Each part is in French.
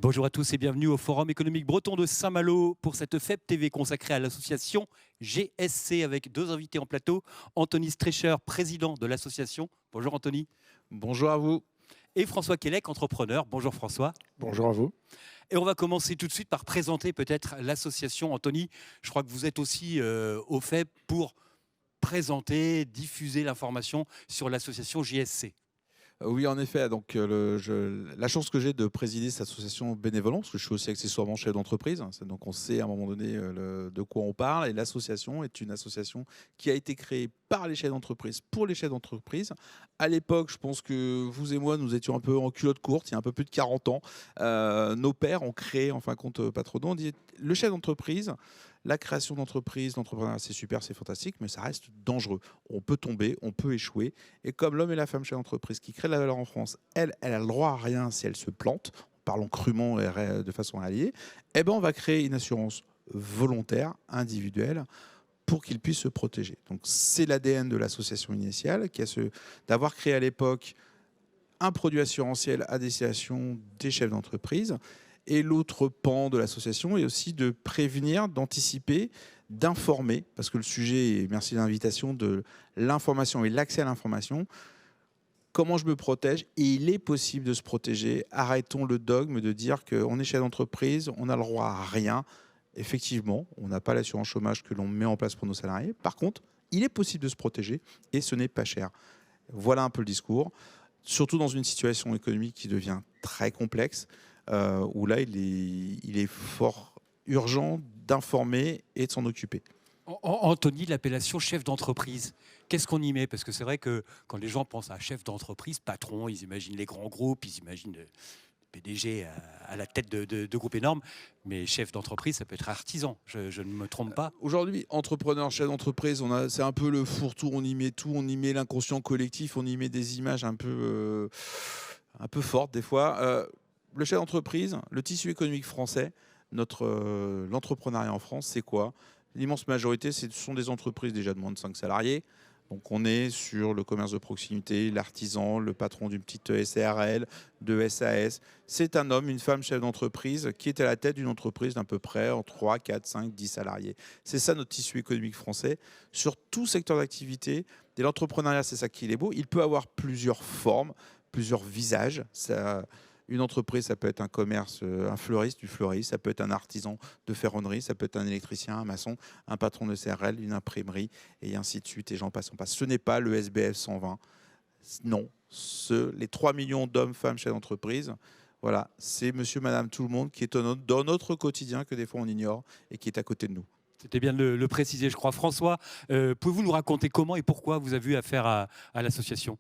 Bonjour à tous et bienvenue au Forum économique breton de Saint-Malo pour cette FEB TV consacrée à l'association GSC avec deux invités en plateau. Anthony Strecher, président de l'association. Bonjour Anthony. Bonjour à vous. Et François Quélec, entrepreneur. Bonjour François. Bonjour à vous. Et on va commencer tout de suite par présenter peut-être l'association. Anthony, je crois que vous êtes aussi au FEB pour présenter, diffuser l'information sur l'association GSC. Oui, en effet. Donc, la chance que j'ai de présider cette association bénévolente, parce que je suis aussi accessoirement chef d'entreprise. Donc, on sait à un moment donné de quoi on parle. Et l'association est une association qui a été créée par les chefs d'entreprise, pour les chefs d'entreprise. À l'époque, je pense que vous et moi, nous étions un peu en culotte courte, il y a un peu plus de 40 ans. Nos pères ont créé, en fin de compte, Patrodon. On dit, le chef d'entreprise, la création d'entreprise, l'entrepreneuriat, c'est super, c'est fantastique, mais ça reste dangereux. On peut tomber, on peut échouer. Et comme l'homme et la femme chef d'entreprise qui créent de la valeur en France, elle a le droit à rien si elle se plante, parlons crûment et de façon alliée, eh ben on va créer une assurance volontaire, individuelle, pour qu'ils puissent se protéger. Donc c'est l'ADN de l'association initiale, d'avoir créé à l'époque un produit assurantiel à destination des chefs d'entreprise. Et l'autre pan de l'association est aussi de prévenir, d'anticiper, d'informer, parce que le sujet, et merci de l'invitation, de l'information et l'accès à l'information. Comment je me protège? Et il est possible de se protéger. Arrêtons le dogme de dire qu'on est chef d'entreprise, on a le droit à rien. Effectivement, on n'a pas l'assurance chômage que l'on met en place pour nos salariés. Par contre, il est possible de se protéger et ce n'est pas cher. Voilà un peu le discours. Surtout dans une situation économique qui devient très complexe, où là, il est fort urgent d'informer et de s'en occuper. Anthony, l'appellation chef d'entreprise, qu'est-ce qu'on y met? Parce que c'est vrai que quand les gens pensent à chef d'entreprise, patron, ils imaginent les grands groupes, ils imaginent le PDG à la tête de groupes énormes, mais chef d'entreprise, ça peut être artisan, je ne me trompe pas. Aujourd'hui, entrepreneur, chef d'entreprise, c'est un peu le fourre-tout, on y met tout, on y met l'inconscient collectif, on y met des images un peu fortes des fois. Le chef d'entreprise, le tissu économique français, l'entrepreneuriat en France, c'est quoi? L'immense majorité, ce sont des entreprises déjà de moins de 5 salariés. Donc on est sur le commerce de proximité, l'artisan, le patron d'une petite SARL, de SAS. C'est un homme, une femme chef d'entreprise qui est à la tête d'une entreprise d'à peu près en 3, 4, 5, 10 salariés. C'est ça notre tissu économique français. Sur tout secteur d'activité, et l'entrepreneuriat, c'est ça qui est beau. Il peut avoir plusieurs formes, plusieurs visages. Une entreprise, ça peut être un commerce, un fleuriste, du fleuriste, ça peut être un artisan de ferronnerie, ça peut être un électricien, un maçon, un patron de CRL, une imprimerie, et ainsi de suite, et j'en passe, on passe. Ce n'est pas le SBF 120. Non, les 3 millions d'hommes, femmes, chefs d'entreprise, voilà, c'est monsieur, madame, tout le monde qui est dans notre quotidien que des fois on ignore et qui est à côté de nous. C'était bien de le préciser, je crois. François, pouvez-vous nous raconter comment et pourquoi vous avez eu affaire à l'association?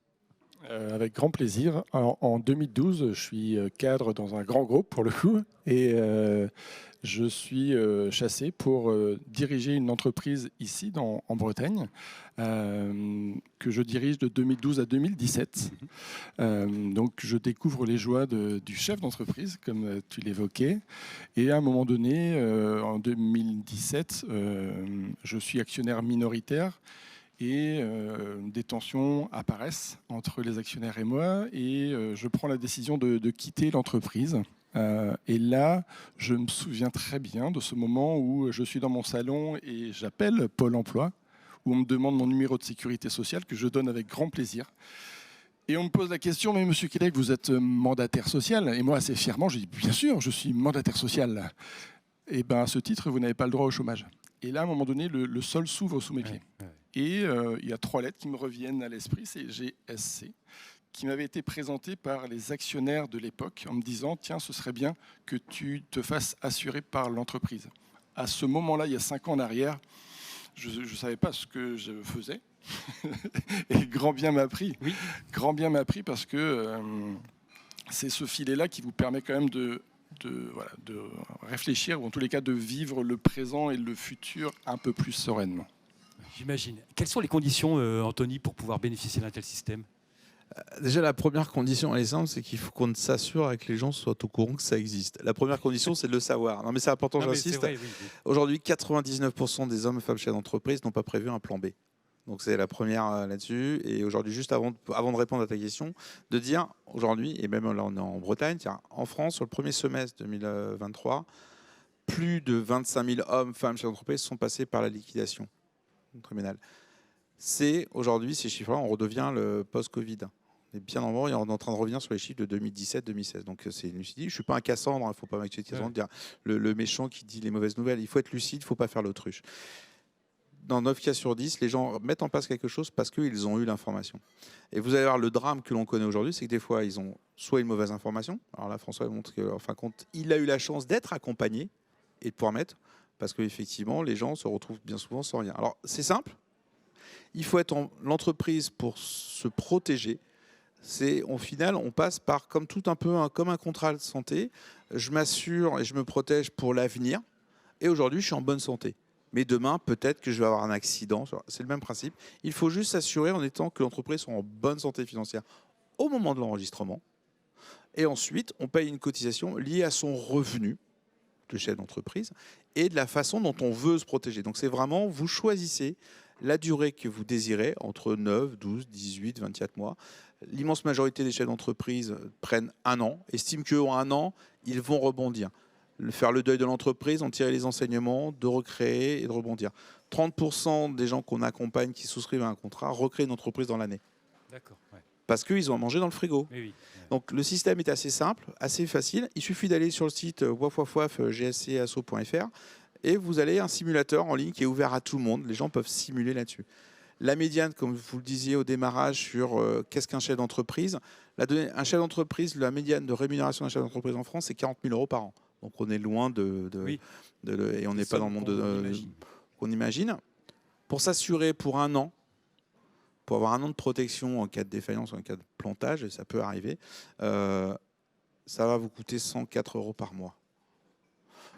Avec grand plaisir. En 2012, je suis cadre dans un grand groupe pour le coup et je suis chassé pour diriger une entreprise ici en Bretagne que je dirige de 2012 à 2017. Donc je découvre les joies du chef d'entreprise comme tu l'évoquais et à un moment donné, en 2017, je suis actionnaire minoritaire. Et des tensions apparaissent entre les actionnaires et moi, et je prends la décision de quitter l'entreprise. Et là, je me souviens très bien de ce moment où je suis dans mon salon et j'appelle Pôle emploi, où on me demande mon numéro de sécurité sociale, que je donne avec grand plaisir. Et on me pose la question, mais monsieur Quélec, vous êtes mandataire social? Et moi, assez fièrement, je dis, bien sûr, je suis mandataire social. Et bien, à ce titre, vous n'avez pas le droit au chômage. Et là, à un moment donné, le sol s'ouvre sous mes pieds. Ouais. Et il y a 3 lettres qui me reviennent à l'esprit, c'est GSC, qui m'avait été présenté par les actionnaires de l'époque en me disant « Tiens, ce serait bien que tu te fasses assurer par l'entreprise ». À ce moment-là, il y a 5 ans en arrière, je ne savais pas ce que je faisais. Et grand bien m'a pris. Oui. Grand bien m'a pris parce que c'est ce filet-là qui vous permet quand même de réfléchir, ou en tous les cas de vivre le présent et le futur un peu plus sereinement. J'imagine. Quelles sont les conditions, Anthony, pour pouvoir bénéficier d'un tel système? Déjà, la première condition, elle est simple, c'est qu'il faut qu'on s'assure que les gens soient au courant que ça existe. La première condition, c'est de le savoir. Non, mais c'est important, j'insiste. Oui. Aujourd'hui, 99% des hommes et femmes chefs d'entreprise n'ont pas prévu un plan B. Donc c'est la première là-dessus. Et aujourd'hui, juste avant de répondre à ta question, de dire aujourd'hui, et même là on est en Bretagne, tiens, en France, sur le premier semestre 2023, plus de 25 000 hommes, femmes, chefs d'entreprise sont passés par la liquidation criminelle. C'est aujourd'hui, ces chiffres-là, on redevient le post-Covid. On est bien en mort et on est en train de revenir sur les chiffres de 2017-2016. Donc c'est lucide. Je ne suis pas un Cassandre, il ne faut pas m'accepter de dire le méchant qui dit les mauvaises nouvelles. Il faut être lucide, il ne faut pas faire l'autruche. Dans 9 cas sur 10, les gens mettent en place quelque chose parce qu'ils ont eu l'information. Et vous allez voir, le drame que l'on connaît aujourd'hui, c'est que des fois, ils ont soit une mauvaise information. Alors là, François montre qu'en fin de compte, il a eu la chance d'être accompagné et de pouvoir mettre, parce qu'effectivement, les gens se retrouvent bien souvent sans rien. Alors, c'est simple. Il faut être l'entreprise pour se protéger. Au final, on passe par comme tout un peu comme un contrat de santé. Je m'assure et je me protège pour l'avenir. Et aujourd'hui, je suis en bonne santé. Mais demain, peut-être que je vais avoir un accident. C'est le même principe. Il faut juste s'assurer en étant que l'entreprise soit en bonne santé financière au moment de l'enregistrement. Et ensuite, on paye une cotisation liée à son revenu de chef d'entreprise et de la façon dont on veut se protéger. Donc c'est vraiment, vous choisissez la durée que vous désirez, entre 9, 12, 18, 24 mois. L'immense majorité des chefs d'entreprise prennent 1 an, estiment qu'en 1 an, ils vont rebondir. Faire le deuil de l'entreprise, en tirer les enseignements, de recréer et de rebondir. 30% des gens qu'on accompagne qui souscrivent à un contrat recréent une entreprise dans l'année. D'accord. Ouais. Parce qu'ils ont à manger dans le frigo. Oui, oui. Donc le système est assez simple, assez facile. Il suffit d'aller sur le site gscasso.fr et vous avez un simulateur en ligne qui est ouvert à tout le monde. Les gens peuvent simuler là-dessus. La médiane, comme vous le disiez au démarrage, sur qu'est-ce qu'un chef d'entreprise. Un chef d'entreprise, la médiane de rémunération d'un chef d'entreprise en France, c'est 40 000 € par an. Donc on est loin et on n'est pas dans le monde qu'on imagine. Pour s'assurer pour 1 an, pour avoir 1 an de protection en cas de défaillance, en cas de plantage, et ça peut arriver, ça va vous coûter 104 € par mois.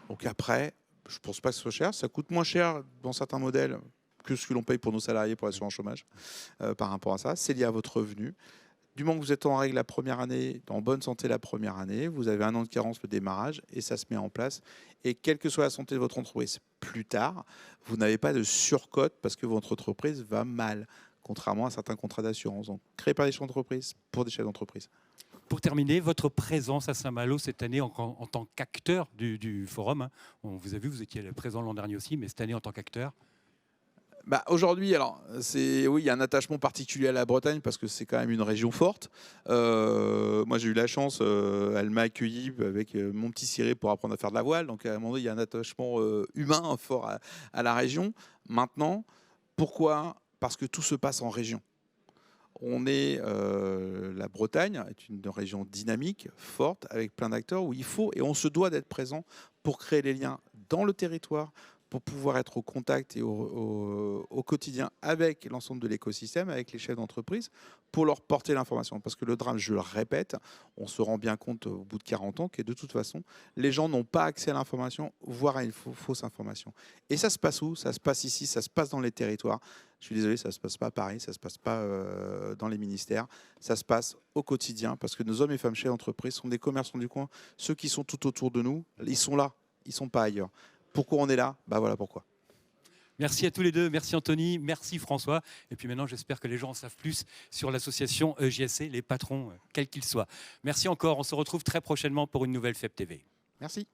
Donc après, je ne pense pas que ce soit cher. Ça coûte moins cher dans certains modèles que ce que l'on paye pour nos salariés pour l'assurance chômage par rapport à ça. C'est lié à votre revenu. Du moment que vous êtes en règle la première année, en bonne santé la première année, vous avez 1 an de carence le démarrage et ça se met en place. Et quelle que soit la santé de votre entreprise plus tard, vous n'avez pas de surcote parce que votre entreprise va mal, contrairement à certains contrats d'assurance. Donc, créés par des chefs d'entreprise pour des chefs d'entreprise. Pour terminer, votre présence à Saint-Malo cette année en tant qu'acteur du forum, hein. On vous a vu, vous étiez présent l'an dernier aussi, mais cette année en tant qu'acteur. Aujourd'hui, oui, il y a un attachement particulier à la Bretagne parce que c'est quand même une région forte. Moi, j'ai eu la chance, elle m'a accueilli avec mon petit ciré pour apprendre à faire de la voile. Donc, à un moment donné, il y a un attachement humain fort à la région. Maintenant, pourquoi ? Parce que tout se passe en région. La Bretagne est une région dynamique, forte, avec plein d'acteurs où il faut et on se doit d'être présent pour créer les liens dans le territoire, pour pouvoir être au contact et au quotidien avec l'ensemble de l'écosystème, avec les chefs d'entreprise, pour leur porter l'information. Parce que le drame, je le répète, on se rend bien compte au bout de 40 ans que de toute façon, les gens n'ont pas accès à l'information, voire à une fausse information. Et ça se passe où ? Ça se passe ici, ça se passe dans les territoires. Je suis désolé, ça ne se passe pas à Paris, ça ne se passe pas dans les ministères, ça se passe au quotidien, parce que nos hommes et femmes chefs d'entreprise sont des commerçants du coin. Ceux qui sont tout autour de nous, ils sont là, ils ne sont pas ailleurs. Pourquoi on est là ? Voilà pourquoi. Merci à tous les deux. Merci Anthony, merci François. Et puis maintenant, j'espère que les gens en savent plus sur l'association JSC, les patrons, quels qu'ils soient. Merci encore. On se retrouve très prochainement pour une nouvelle FEP TV. Merci.